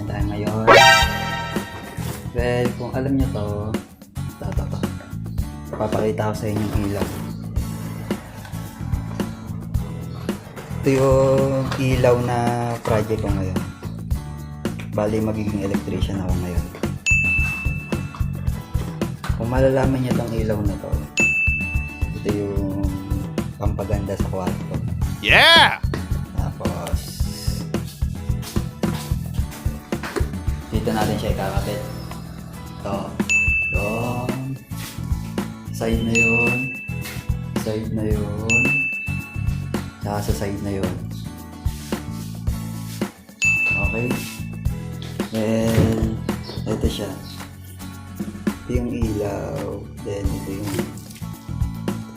electrician tayo ngayon. Well, kung alam nyo to, papakita ko sa inyo yung ilaw. Ito yung ilaw na project ko ngayon. Bali, magiging electrician ako ngayon. Kung malalaman nyo itong ilaw na to, ito yung pampaganda sa kwarto. Yeah! Tapos, dito natin siya ikakabit. Ito. Doon. Side na yun. Side na yun. Saka sa side na yun. Okay. Well, ito siya. Ito yung ilaw. Then, ito yung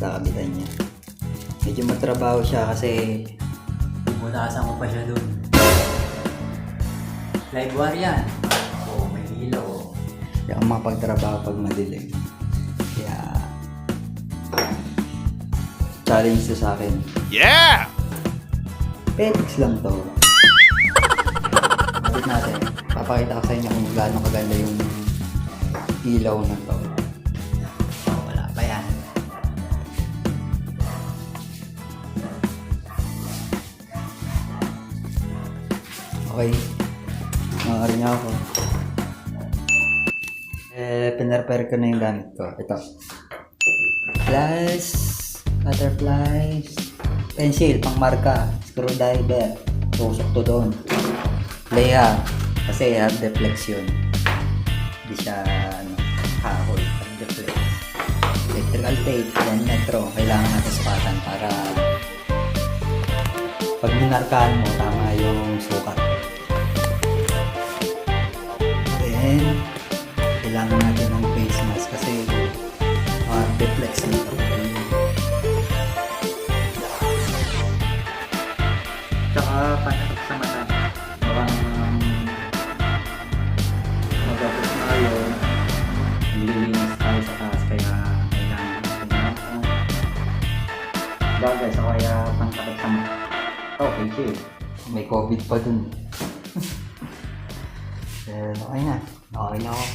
kakabitan niya. Medyo matrabaho siya kasi bubutasan ko pa siya dun. Live wire yan. Oo, may ilaw. Hindi ako makapagtrabaho pag madilim. Kaya challenge to sa akin. Yeah! Petix lang to. Bakit natin? Papakita ko sa inyo kung gaano kaganda yung ilaw na to. Oh, wala pa yan. Okay. Makakari niya ako. Pinrepair ko na yung gamit ko. Ito. Plus, butterflies, pencil, pangmarka, screwdriver, tusok to doon. Leha, kasi hard deflection. Hindi siya, kahoy, hard deflex. Electrical tape, yan metro. Kailangan natin sukatan para pag minarkahan mo, tama yung sukat. Then, kailangan natin ng face mask kasi deflex nito. Tsaka panakit sa mata. Parang magapos na kayo. Nililinis tayo sa taas kaya kailangan natin bagay sa kaya pantakit sa mata. Okay, siya. May COVID pa dun. Okay na. Okay na ako.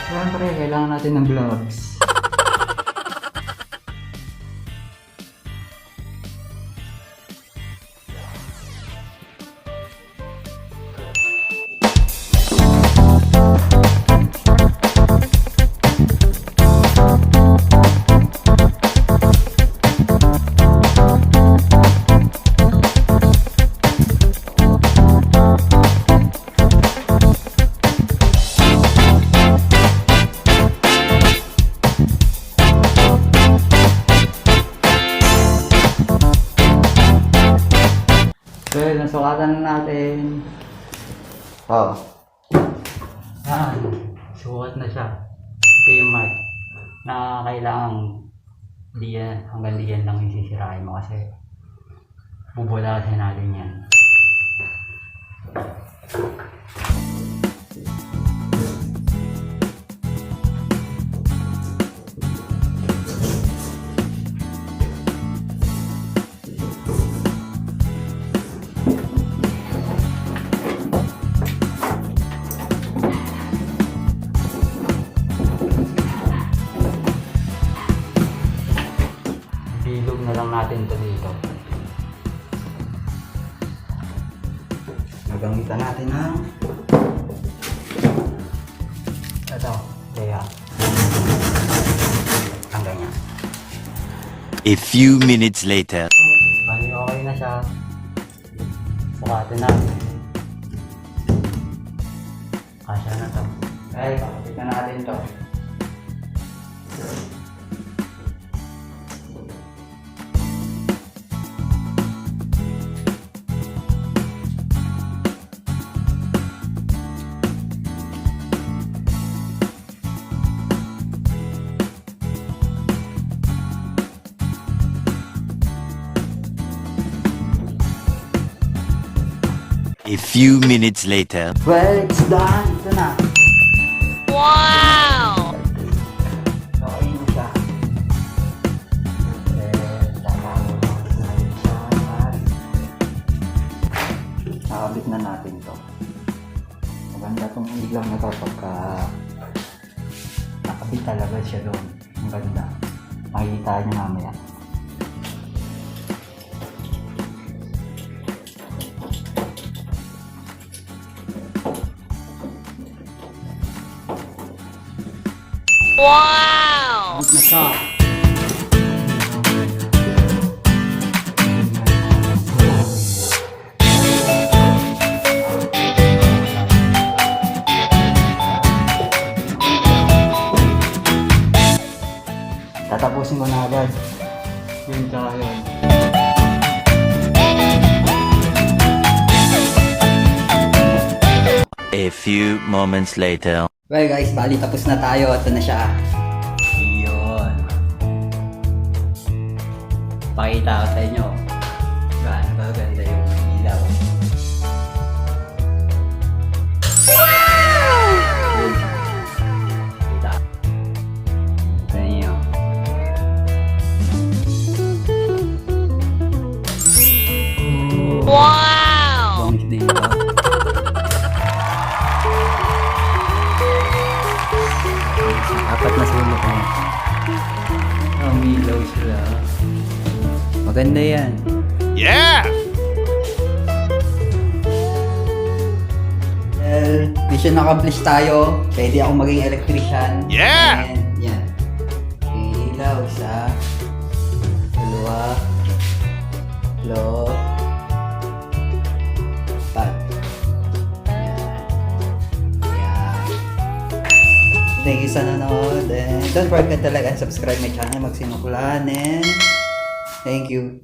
Siyempre, kailangan natin ng gloves. So, nasukatan na natin. Oh. Yan. Sukat na siya. Ito yung mark na kailangan diyan, hanggang diyan lang yung sisirain mo kasi bubulasin natin yan. Bilog na lang natin ito dito. Nagamitan natin ng ito, kaya ang ganyan. A few minutes later. Bali okay na siya. Sukatin natin. Kasya na to. Okay, pakapit na natin to. A few minutes later. Well, it's done. Ito na. Wow! Okay na siya. Nakabit na natin to. maganda tong ilaw na to pagka nakabit talaga siya doon. Ang ganda. Makikita niyo mamaya. Wow! Abot na siya. Tatapusin ko na agad. Yun tsaka yun. A few moments later. Well guys, bali tapos na tayo. Ito na siya. Yun. Pakita ko sa inyo. Gaano ba ganda yung ilaw. Yun. Kita. Ito niyo. Wow! Bangs din ito. Apat na sulok na. Umilaw sila. Maganda yan. Yeah! Well, mission accomplish tayo. Pwede akong maging electrician. Yeah! And yan. Ilaw, isa. Dalawa. Tatlo. Apat. Yan. Yan. Thank you sa nanood. And don't forget to like and subscribe my channel. Magsinukulanin. Thank you.